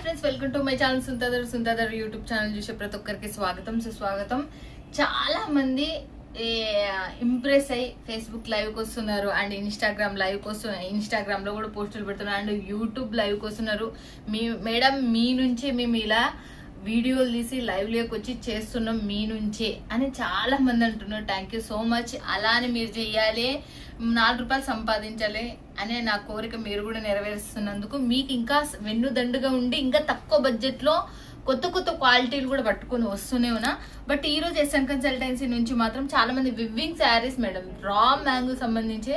Friends, welcome to my channel Sundar YouTube channel చూసే ప్రతి ఒక్కరికి స్వాగతం సుస్వాగతం. చాలా మంది ఇంప్రెస్ అయ్యి ఫేస్బుక్ లైవ్కి వస్తున్నారు అండ్ ఇన్స్టాగ్రామ్ లైవ్కి వస్తున్నారు. ఇన్స్టాగ్రామ్లో కూడా పోస్టులు పెడుతున్నారు అండ్ యూట్యూబ్ లైవ్కి వస్తున్నారు. మేడం మీ నుంచి మేము ఇలా వీడియోలు తీసి లైవ్ లోకి వచ్చి చేస్తున్నాం మీ నుంచే అని చాలా మంది అంటున్నారు. Thank you so much. అలానే మీరు చెయ్యాలి, 4 రూపాయలు సంపాదించాలి అనే నా కోరిక మీరు కూడా నెరవేరుస్తున్నందుకు మీకు ఇంకా వెన్నుదండుగా ఉండి ఇంకా తక్కువ బడ్జెట్లో కొత్త కొత్త క్వాలిటీలు కూడా పట్టుకొని వస్తూనే ఉన్నా. బట్ ఈ రోజు ఎస్ఎన్ కన్సల్టెన్సీ నుంచి మాత్రం చాలా మంది వివ్వింగ్ శారీస్ మేడం రా మ్యాంగో సంబంధించి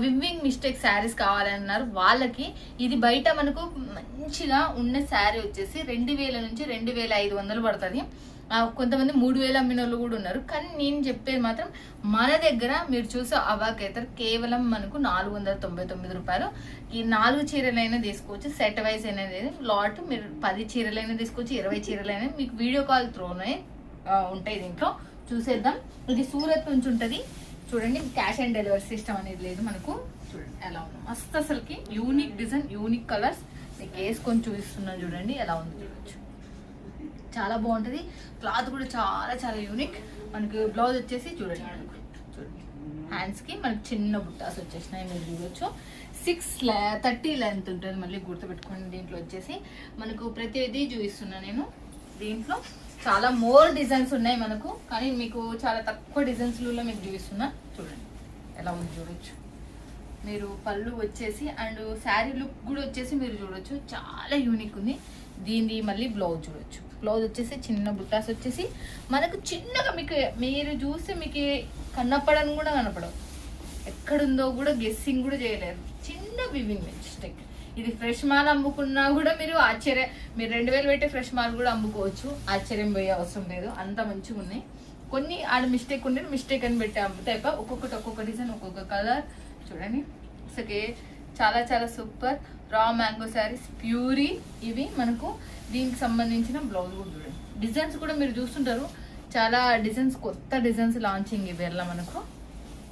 వివ్వింగ్ మిస్టేక్ శారీస్ కావాలన్నారు. వాళ్ళకి ఇది బయట మనకు మంచిగా ఉన్న శారీ వచ్చేసి 2000 నుంచి 2500 పడుతుంది. కొంతమంది 3000 అమ్మిన వాళ్ళు కూడా ఉన్నారు. కానీ నేను చెప్పేది మాత్రం మన దగ్గర మీరు చూసే అవాకేతర్ కేవలం మనకు 499 రూపాయలు. ఈ 4 చీరలైనా తీసుకోవచ్చు, సెట్ వైజ్ అనేది లాట్. మీరు 10 చీరలైనా తీసుకోవచ్చు, 20 చీరలైనా. మీకు వీడియో కాల్ త్రోనే ఉంటాయి, దీంట్లో చూసేద్దాం. ఇది సూరత్ నుంచి ఉంటుంది. చూడండి, క్యాష్ ఆన్ డెలివరీ సిస్టమ్ అనేది లేదు మనకు. చూడండి ఎలా ఉంది, మస్తు అసలుకి యూనిక్ డిజైన్, యూనిక్ కలర్స్. మీకు వేసుకొని చూపిస్తున్నాను, చూడండి ఎలా ఉంది, చూడొచ్చు. చాలా బాగుంటుంది. క్లాత్ కూడా చాలా చాలా యూనిక్. మనకి బ్లౌజ్ వచ్చేసి చూడండి, చూడండి హ్యాండ్స్కి మనకి చిన్న బుట్టాస్ వచ్చేసినాయి, మీరు చూడొచ్చు. 630 లెంత్ ఉంటుంది. మళ్ళీ గుర్తుపెట్టుకోండి. దీంట్లో వచ్చేసి మనకు ప్రతిదీ చూపిస్తున్నాను నేను. దీంట్లో చాలా మోర్ డిజైన్స్ ఉన్నాయి మనకు, కానీ మీకు చాలా తక్కువ డిజైన్స్లలో మీకు చూపిస్తున్నా. చూడండి ఎలా ఉంది, చూడొచ్చు. మీరు పళ్ళు వచ్చేసి అండ్ శారీ లుక్ కూడా వచ్చేసి మీరు చూడొచ్చు, చాలా యూనిక్ ఉంది. దీన్ని మళ్ళీ బ్లౌజ్ చూడొచ్చు. బ్లౌజ్ వచ్చేసి చిన్న బుట్టాస్ వచ్చేసి మనకు చిన్నగా మీకు మీరు చూస్తే మీకు కనపడని కూడా కనపడవు, ఎక్కడుందో కూడా గెస్సింగ్ కూడా చేయలేరు. చిన్న వివింగ్ మిస్టేక్. ఇది ఫ్రెష్ మాల్ అమ్ముకున్నా కూడా మీరు మీరు 2000 పెట్టి ఫ్రెష్ మాల్ కూడా అమ్ముకోవచ్చు. ఆశ్చర్యం పోయే అవసరం లేదు, అంత మంచిగా ఉన్నాయి. కొన్ని ఆడ మిస్టేక్ ఉండే మిస్టేక్ అని పెట్టి అమ్ముతాయి. ఒక్కొక్కటి ఒక్కొక్క డిజైన్, ఒక్కొక్క కలర్. చూడండి అసలు చాలా చాలా super. Raw mango saris puree ఇవి మనకు. దీనికి సంబంధించిన బ్లౌజ్ కూడా చూడండి. డిజైన్స్ కూడా మీరు చూస్తుంటారు, చాలా డిజైన్స్, కొత్త డిజైన్స్ లాంచింగ్ ఇవి ఎలా మనకు.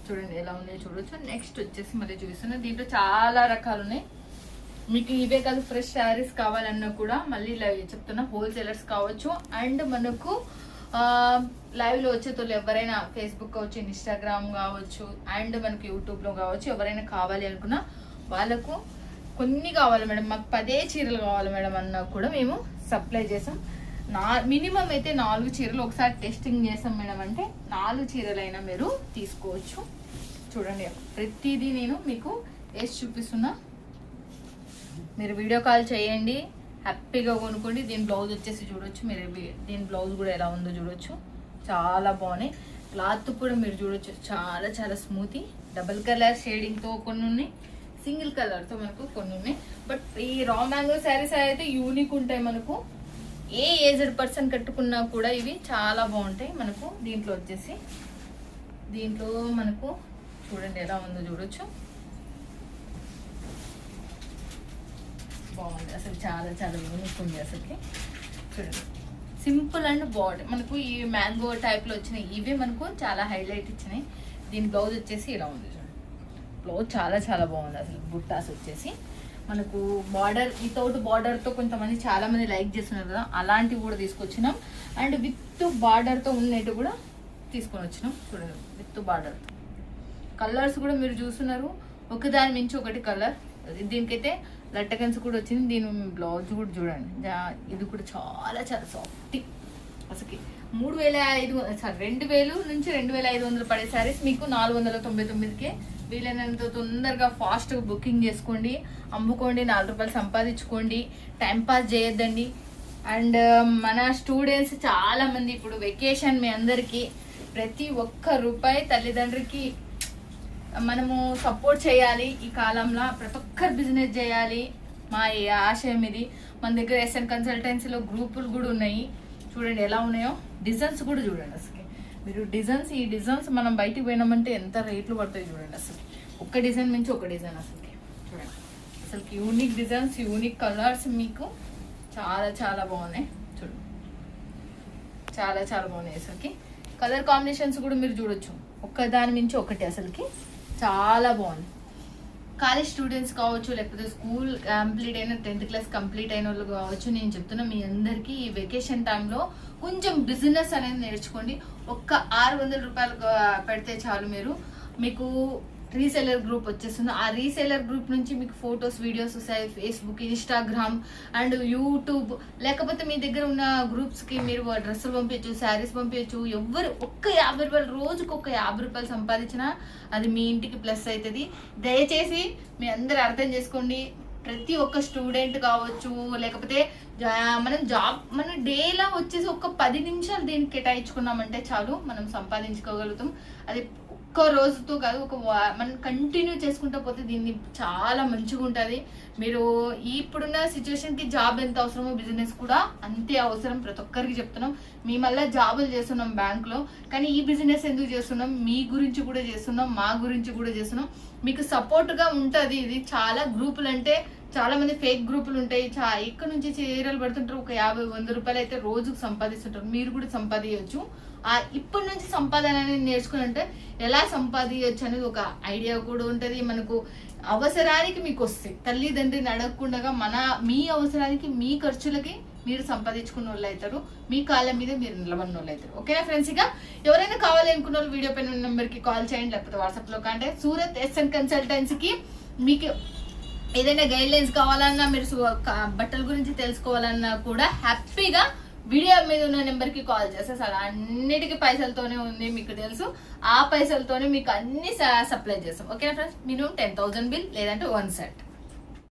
చూడండి ఎలా ఉన్నాయో చూడొచ్చు. నెక్స్ట్ వచ్చేసి మళ్ళీ చూపిస్తున్నాను. దీంట్లో చాలా రకాలు ఉన్నాయి. మీకు ఇవే కాదు, ఫ్రెష్ శారీస్ కావాలన్నా కూడా మళ్ళీ లైవ్ చెప్తున్నా, హోల్సేలర్స్ కావచ్చు అండ్ మనకు లైవ్లో వచ్చేతోళ్ళు ఎవరైనా ఫేస్బుక్ కావచ్చు, ఇన్స్టాగ్రామ్ కావచ్చు అండ్ మనకు యూట్యూబ్లో కావచ్చు, ఎవరైనా కావాలి అనుకున్నా వాళ్ళకు కొన్ని కావాలి మేడం, మాకు 10 చీరలు కావాలి మేడం అన్నా కూడా మేము సప్లై చేసాం. మినిమం అయితే 4 చీరలు ఒకసారి టెస్టింగ్ చేసాం మేడం అంటే 4 చీరలైనా మీరు తీసుకోవచ్చు. చూడండి ప్రతిదీ నేను మీకు వేసి చూపిస్తున్నా. మీరు వీడియో కాల్ చేయండి, హ్యాపీగా కొనుక్కోండి. దీని బ్లౌజ్ వచ్చేసి చూడొచ్చు. మీరు దీని బ్లౌజ్ కూడా ఎలా ఉందో చూడొచ్చు, చాలా బాగున్నాయి. క్లాత్ కూడా మీరు చూడొచ్చు, చాలా చాలా స్మూతీ. డబుల్ కలర్ షేడింగ్తో కొన్ని ఉన్నాయి, సింగిల్ కలర్తో మనకు కొన్ని ఉన్నాయి. బట్ ఈ రా మ్యాంగో శారీస్ అయితే యూనిక్ ఉంటాయి మనకు. ఏ ఏజ్డ్ పర్సన్ కట్టుకున్నా కూడా ఇవి చాలా బాగుంటాయి మనకు. దీంట్లో వచ్చేసి దీంట్లో మనకు చూడండి ఎలా ఉందో చూడొచ్చు, బాగుంది అసలు, చాలా చాలా యూనిక్ ఉంది అసలుకి. చూడండి సింపుల్ అండ్ బాడీ మనకు ఈ మ్యాంగో టైప్లో వచ్చినాయి. ఇవే మనకు చాలా హైలైట్ ఇచ్చినాయి. దీని బ్లౌజ్ వచ్చేసి ఇలా ఉంది చూడండి. బ్లౌజ్ చాలా చాలా బాగుంది అసలు. బుట్టాస్ వచ్చేసి మనకు బార్డర్, వితౌట్ బార్డర్తో కొంతమంది చాలా మంది లైక్ చేస్తున్నారు కదా, అలాంటివి కూడా తీసుకొచ్చినాం. అండ్ విత్ బార్డర్తో ఉన్నట్టు కూడా తీసుకొని వచ్చినాం. చూడండి విత్ బార్డర్తో. కలర్స్ కూడా మీరు చూస్తున్నారు, ఒకదాని మించి ఒకటి కలర్. దీనికైతే లట్టకన్స్ కూడా వచ్చింది. దీని బ్లౌజ్ కూడా చూడండి, ఇది కూడా చాలా చాలా సాఫ్ట్ అసలు. 2000 నుంచి 2500 పడే శారీస్ మీకు 499కే. వీలైనంత తొందరగా ఫాస్ట్గా బుకింగ్ చేసుకోండి, అమ్ముకోండి, 4 రూపాయలు సంపాదించుకోండి, టైంపాస్ చేయొద్దండి. అండ్ మన స్టూడెంట్స్ చాలా మంది ఇప్పుడు వెకేషన్, మీ అందరికీ ప్రతి ఒక్క రూపాయి తల్లిదండ్రికి మనము సపోర్ట్ చేయాలి. ఈ కాలంలో ప్రతి ఒక్కరు బిజినెస్ చేయాలి, మా ఆశయం ఇది. మన దగ్గర ఎస్ఎన్ కన్సల్టెన్సీలో గ్రూపులు కూడా ఉన్నాయి. చూడండి ఎలా ఉన్నాయో, డిజైన్స్ కూడా చూడండి అసలు. మీరు డిజైన్స్, ఈ డిజైన్స్ మనం బయటికి పోయినామంటే ఎంత రేట్లు పడతాయి చూడండి అసలు. ఒక్క డిజైన్ మించి ఒక డిజైన్ అసలుకి. చూడండి అసలుకి యూనిక్ డిజైన్స్, యూనిక్ కలర్స్ మీకు చాలా చాలా బాగున్నాయి. చూడండి చాలా చాలా బాగున్నాయి అసలుకి. కలర్ కాంబినేషన్స్ కూడా మీరు చూడొచ్చు, ఒక్కదాని మించి ఒకటి అసలుకి చాలా బాగుంది. కాలేజ్ స్టూడెంట్స్ కావచ్చు, లేకపోతే స్కూల్ కంప్లీట్ అయిన 10th క్లాస్ కంప్లీట్ అయిన వాళ్ళు కావచ్చు, నేను చెప్తున్నా మీ అందరికీ ఈ వెకేషన్ టైంలో కొంచెం బిజినెస్ అనేది నేర్చుకోండి. ఒక్క 600 రూపాయలు పెడితే చాలు, మీకు రీసెలర్ గ్రూప్ వచ్చేస్తుంది. ఆ రీసెలర్ గ్రూప్ నుంచి మీకు ఫొటోస్, వీడియోస్ వస్తాయి. ఫేస్బుక్, ఇన్స్టాగ్రామ్ అండ్ యూట్యూబ్, లేకపోతే మీ దగ్గర ఉన్న గ్రూప్స్కి మీరు డ్రెస్సులు పంపించచ్చు, శారీస్ పంపించచ్చు. ఎవరు ఒక్క 50 రూపాయలు, రోజుకు ఒక 50 రూపాయలు సంపాదించినా అది మీ ఇంటికి ప్లస్ అవుతుంది. దయచేసి మీ అందరు అర్థం చేసుకోండి. ప్రతి ఒక్క స్టూడెంట్ కావచ్చు, లేకపోతే మనం డేలా వచ్చేసి ఒక 10 నిమిషాలు దీనికి కేటాయించుకున్నామంటే చాలు, మనం సంపాదించుకోగలుగుతాం. అది ఒక్క రోజుతో కాదు, మనం కంటిన్యూ చేసుకుంటూ పోతే దీన్ని చాలా మంచిగా ఉంటుంది. మీరు ఇప్పుడున్న సిచ్యువేషన్కి జాబ్ ఎంత అవసరమో బిజినెస్ కూడా అంతే అవసరం. ప్రతి ఒక్కరికి చెప్తున్నాం. మీ మళ్ళీ జాబులు చేస్తున్నాం బ్యాంక్లో, కానీ ఈ బిజినెస్ ఎందుకు చేస్తున్నాం? మీ గురించి కూడా చేస్తున్నాం, మా గురించి కూడా చేస్తున్నాం. మీకు సపోర్ట్గా ఉంటుంది. ఇది చాలా గ్రూపులు, అంటే చాలా మంది ఫేక్ గ్రూపులు ఉంటాయి. ఇక్కడ నుంచి చీరలు పడుతుంటారు. ఒక 50-100 రూపాయలు అయితే రోజుకు సంపాదిస్తుంటారు. మీరు కూడా సంపాదించవచ్చు. ఇప్పటి నుంచి సంపాదన అనేది నేర్చుకుని అంటే ఎలా సంపాదించవచ్చు అనేది ఒక ఐడియా కూడా ఉంటుంది. మనకు అవసరానికి మీకు వస్తాయి. తల్లిదండ్రిని అడగకుండా మీ అవసరానికి, మీ ఖర్చులకి మీరు సంపాదించుకున్న వాళ్ళు అవుతారు. మీ కాళ్ళ మీద మీరు నిలబడిన వాళ్ళు అవుతారు. ఓకేనా ఫ్రెండ్స్? ఇక ఎవరైనా కావాలి అనుకున్న వాళ్ళు వీడియో పైన నెంబర్కి కాల్ చేయండి, లేకపోతే వాట్సాప్లో కాంటాక్ట్. సూరత్ ఎస్ఎన్ కన్సల్టెన్సీకి మీకు ఏదైనా గైడ్ లైన్స్ కావాలన్నా, మీరు బట్టల గురించి తెలుసుకోవాలన్నా కూడా హ్యాపీగా వీడియో మీద ఉన్న నెంబర్కి కాల్ చేస్తే అన్నిటికీ పైసలతోనే ఉంది, మీకు తెలుసు. ఆ పైసలతోనే మీకు అన్ని సప్లై చేస్తాం. ఓకేనా ఫ్రెండ్స్? మినిమం 10,000 బిల్, లేదంటే 1 సెట్.